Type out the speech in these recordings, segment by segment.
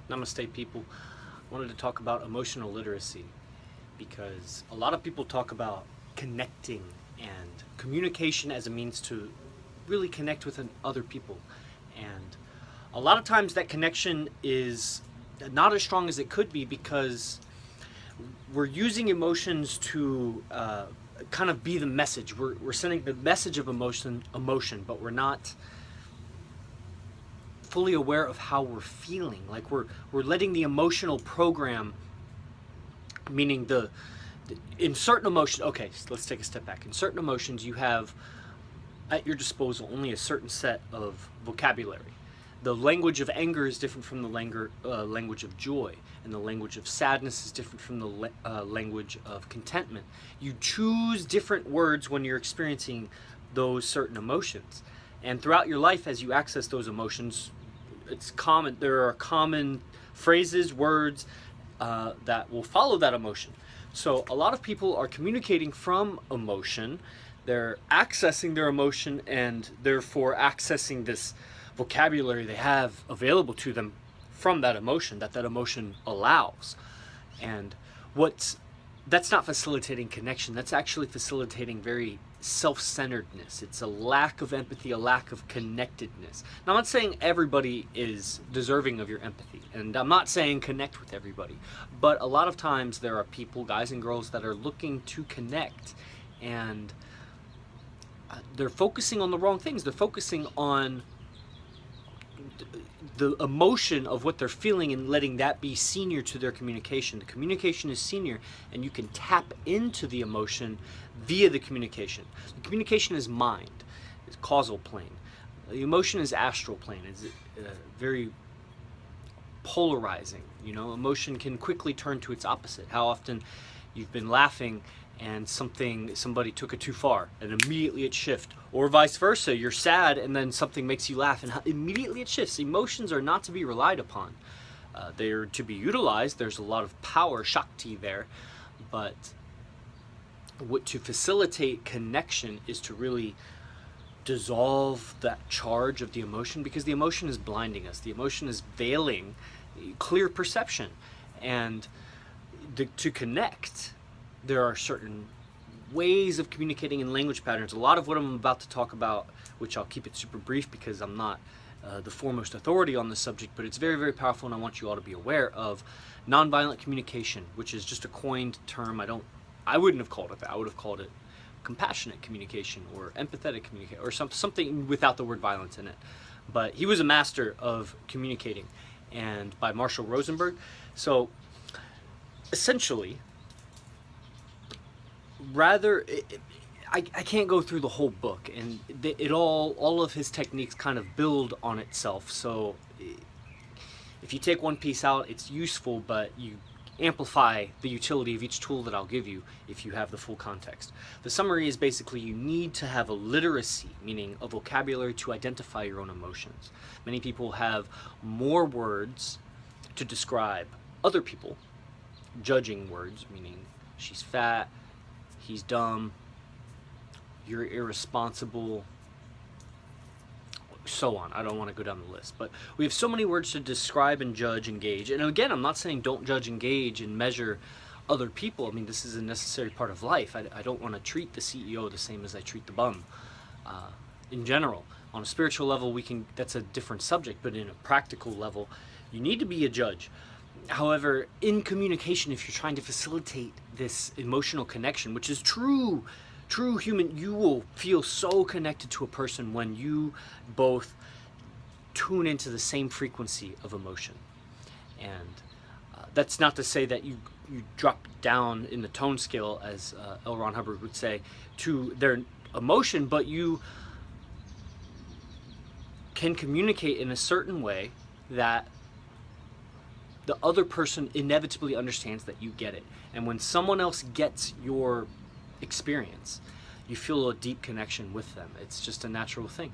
Namaste, people. I wanted to talk about emotional literacy because a lot of people talk about connecting and communication as a means to really connect with other people. And a lot of times that connection is not as strong as it could be because we're using emotions to kind of be the message. We're sending the message of emotion, but we're not fully aware of how we're feeling. Like we're letting the emotional program, meaning in certain emotions. Okay, so let's take a step back. In certain emotions, you have at your disposal only a certain set of vocabulary. The language of anger is different from the language of joy, and the language of sadness is different from the language of contentment. You choose different words when you're experiencing those certain emotions. And throughout your life, as you access those emotions, it's common. There are common phrases, words that will follow that emotion. So a lot of people are communicating from emotion. They're accessing their emotion and therefore accessing this vocabulary they have available to them from that emotion that emotion allows. And that's not facilitating connection. That's actually facilitating very self-centeredness. It's a lack of empathy, a lack of connectedness. Now, I'm not saying everybody is deserving of your empathy, and I'm not saying connect with everybody, but a lot of times there are people, guys and girls, that are looking to connect, and they're focusing on the wrong things. They're focusing on the emotion of what they're feeling and letting that be senior to their communication. The communication is senior, and you can tap into the emotion via the communication. The communication is mind, it's causal plane. The emotion is astral plane. It's very polarizing. Emotion can quickly turn to its opposite. How often you've been laughing and somebody took it too far and immediately it shifts, or vice versa. You're sad and then something makes you laugh and immediately it shifts. Emotions are not to be relied upon. They're to be utilized. There's a lot of power, shakti there, but to facilitate connection is to really dissolve that charge of the emotion, because the emotion is blinding us. The emotion is veiling clear perception. And to connect, there are certain ways of communicating in language patterns. A lot of what I'm about to talk about, which I'll keep it super brief because I'm not the foremost authority on this subject, but it's very, very powerful, and I want you all to be aware of nonviolent communication, which is just a coined term. I wouldn't have called it that. I would have called it compassionate communication or empathetic communication or something without the word violence in it. But he was a master of communicating, and by Marshall Rosenberg. So essentially, I can't go through the whole book, and all of his techniques kind of build on itself. So if you take one piece out, it's useful, but you amplify the utility of each tool that I'll give you if you have the full context. The summary is basically you need to have a literacy, meaning a vocabulary to identify your own emotions. Many people have more words to describe other people, judging words, meaning she's fat, he's dumb, you're irresponsible, so on. I don't want to go down the list, but we have so many words to describe and judge and gauge. And again, I'm not saying don't judge and gauge and measure other people. I mean, this is a necessary part of life. I don't want to treat the CEO the same as I treat the bum. In general, on a spiritual level, that's a different subject, but in a practical level, you need to be a judge. However, in communication, if you're trying to facilitate this emotional connection, which is true human, you will feel so connected to a person when you both tune into the same frequency of emotion. And that's not to say that you drop down in the tone scale, as L. Ron Hubbard would say, to their emotion, but you can communicate in a certain way that the other person inevitably understands that you get it. And when someone else gets your experience, you feel a deep connection with them. It's just a natural thing.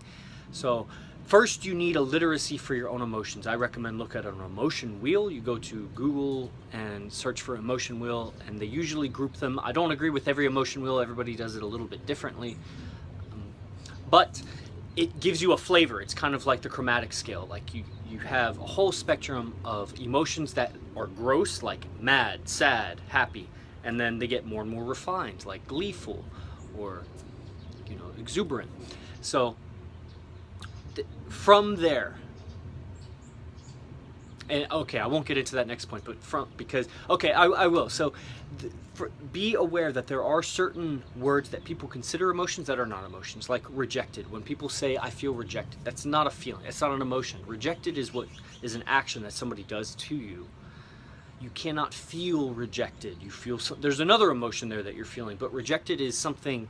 So first, you need a literacy for your own emotions. I recommend look at an emotion wheel. You go to Google and search for emotion wheel, and they usually group them. I don't agree with every emotion wheel. Everybody does it a little bit differently. But it gives you a flavor. It's kind of like the chromatic scale. Like you have a whole spectrum of emotions that are gross, like mad, sad, happy, and then they get more and more refined, like gleeful or, you know, exuberant. So from there, and okay, I won't get into that next point, but because okay, I will. So be aware that there are certain words that people consider emotions that are not emotions, like rejected. When people say I feel rejected, that's not a feeling, it's not an emotion. Rejected is what is an action that somebody does to you. You cannot feel rejected. You feel there's another emotion there that you're feeling, but rejected is something,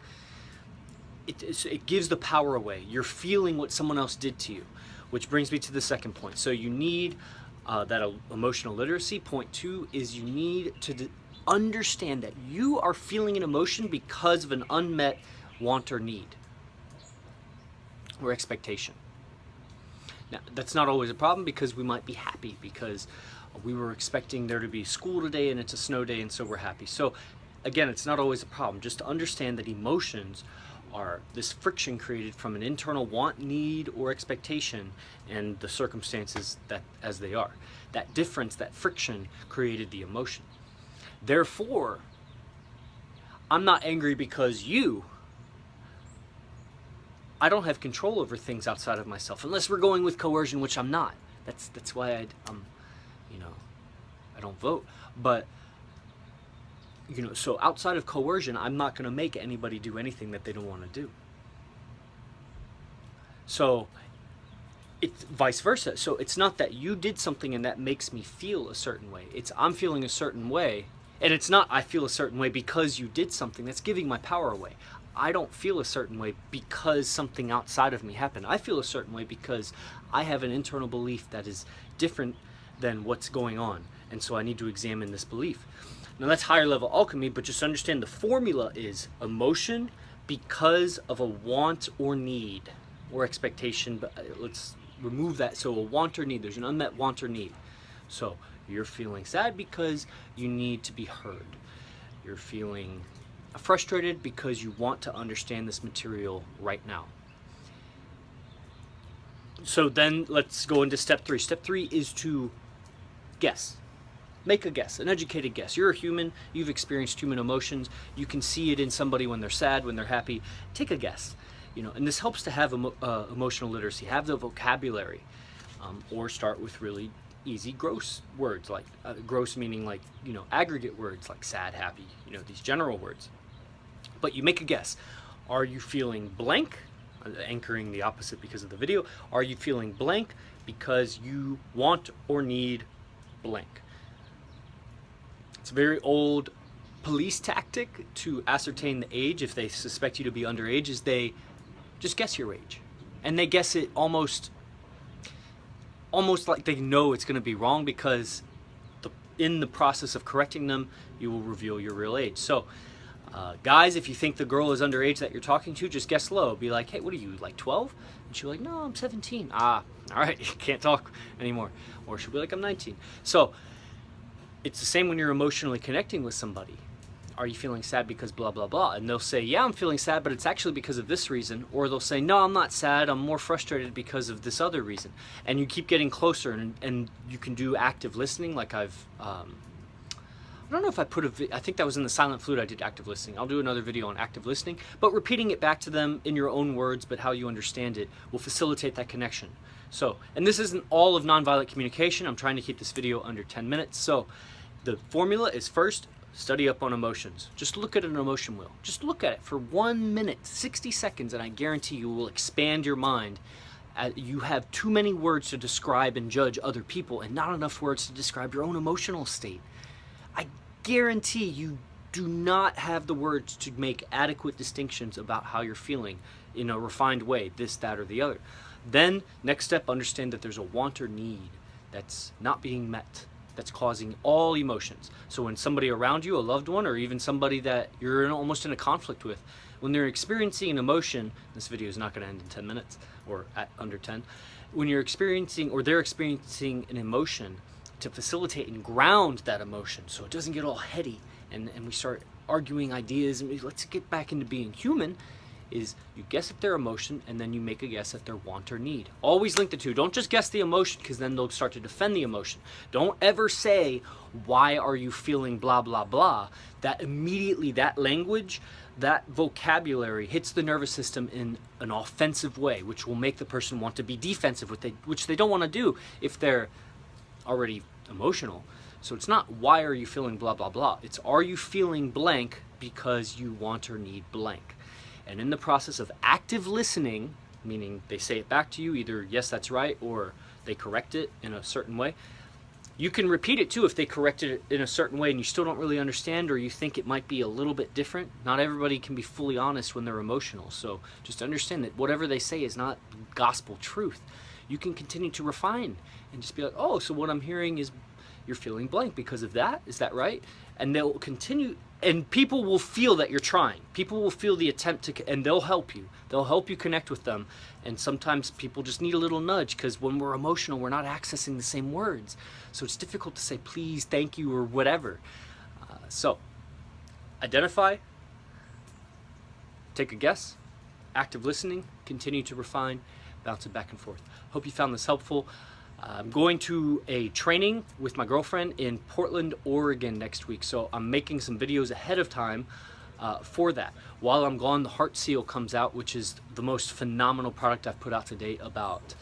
it gives the power away. You're feeling what someone else did to you, which brings me to the second point. So you need that emotional literacy. Point 2 is you need to understand that you are feeling an emotion because of an unmet want or need or expectation. Now, that's not always a problem, because we might be happy because we were expecting there to be school today and it's a snow day, and so we're happy. So again, it's not always a problem. Just to understand that emotions are this friction created from an internal want, need, or expectation, and the circumstances that as they are. That difference, that friction, created the emotion. Therefore, I'm not angry because I don't have control over things outside of myself, unless we're going with coercion, which I'm not. That's why you know, I don't vote. But you know, so outside of coercion, I'm not going to make anybody do anything that they don't want to do. So it's vice versa. So it's not that you did something and that makes me feel a certain way. It's I'm feeling a certain way, and it's not I feel a certain way because you did something. That's giving my power away. I don't feel a certain way because something outside of me happened. I feel a certain way because I have an internal belief that is different than what's going on, and so I need to examine this belief. Now that's higher level alchemy, but just understand the formula is emotion because of a want or need or expectation. But let's remove that. So a want or need, there's an unmet want or need. So you're feeling sad because you need to be heard. You're feeling frustrated because you want to understand this material right now. So then let's go into step 3. Step 3 is to guess. Make a guess, an educated guess. You're a human, you've experienced human emotions, you can see it in somebody when they're sad, when they're happy. Take a guess, you know, and this helps to have emotional literacy, have the vocabulary, or start with really easy gross words, like gross meaning like, you know, aggregate words like sad, happy, you know, these general words. But you make a guess. Are you feeling blank? Anchoring the opposite because of the video. Are you feeling blank because you want or need blank? It's a very old police tactic to ascertain the age. If they suspect you to be underage, is they just guess your age, and they guess it almost like they know it's going to be wrong, because in the process of correcting them, you will reveal your real age. So guys, if you think the girl is underage that you're talking to, just guess low. Be like, hey, what are you, like 12? And she'll be like, no, I'm 17. All right, you can't talk anymore. Or she'll be like, I'm 19. So it's the same when you're emotionally connecting with somebody. Are you feeling sad because blah, blah, blah? And they'll say, yeah, I'm feeling sad, but it's actually because of this reason. Or they'll say, no, I'm not sad. I'm more frustrated because of this other reason. And you keep getting closer, and you can do active listening. Like I don't know if I I think that was in the silent flute I did active listening. I'll do another video on active listening. But repeating it back to them in your own words, but how you understand it, will facilitate that connection. So, and this isn't all of nonviolent communication. I'm trying to keep this video under 10 minutes. So the formula is, first, study up on emotions. Just look at an emotion wheel. Just look at it for 1 minute, 60 seconds, and I guarantee you will expand your mind. You have too many words to describe and judge other people, and not enough words to describe your own emotional state. I guarantee you do not have the words to make adequate distinctions about how you're feeling in a refined way, this, that, or the other. Then, next step, understand that there's a want or need that's not being met, that's causing all emotions. So when somebody around you, a loved one, or even somebody that you're almost in a conflict with, when they're experiencing an emotion, this video is not going to end in 10 minutes, or at under 10, when you're experiencing, or they're experiencing an emotion, to facilitate and ground that emotion so it doesn't get all heady and we start arguing ideas and let's get back into being human, is you guess at their emotion and then you make a guess at their want or need. Always link the two. Don't just guess the emotion, because then they'll start to defend the emotion. Don't ever say, why are you feeling blah, blah, blah. That immediately, that language, that vocabulary hits the nervous system in an offensive way, which will make the person want to be defensive, which they don't want to do if they're already emotional. So it's not, why are you feeling blah, blah, blah. It's, are you feeling blank because you want or need blank. And in the process of active listening, meaning they say it back to you, either yes, that's right, or they correct it in a certain way. You can repeat it too if they corrected it in a certain way and you still don't really understand, or you think it might be a little bit different. Not everybody can be fully honest when they're emotional. So just understand that whatever they say is not gospel truth. You can continue to refine and just be like, oh, so what I'm hearing is you're feeling blank because of that. Is that right? And they'll continue, and people will feel that you're trying. People will feel the attempt to, and they'll help you. They'll help you connect with them. And sometimes people just need a little nudge, because when we're emotional, we're not accessing the same words. So it's difficult to say please, thank you, or whatever. So identify, take a guess, active listening, continue to refine, bounce it back and forth. Hope you found this helpful. I'm going to a training with my girlfriend in Portland, Oregon next week. So I'm making some videos ahead of time for that. While I'm gone, the Heart Seal comes out, which is the most phenomenal product I've put out to date about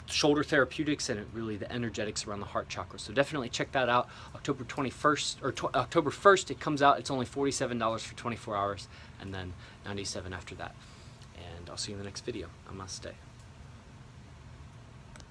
shoulder therapeutics and really the energetics around the heart chakra. So definitely check that out. October 21st or October 1st it comes out. It's only $47 for 24 hours and then $97 after that. And I'll see you in the next video. Namaste.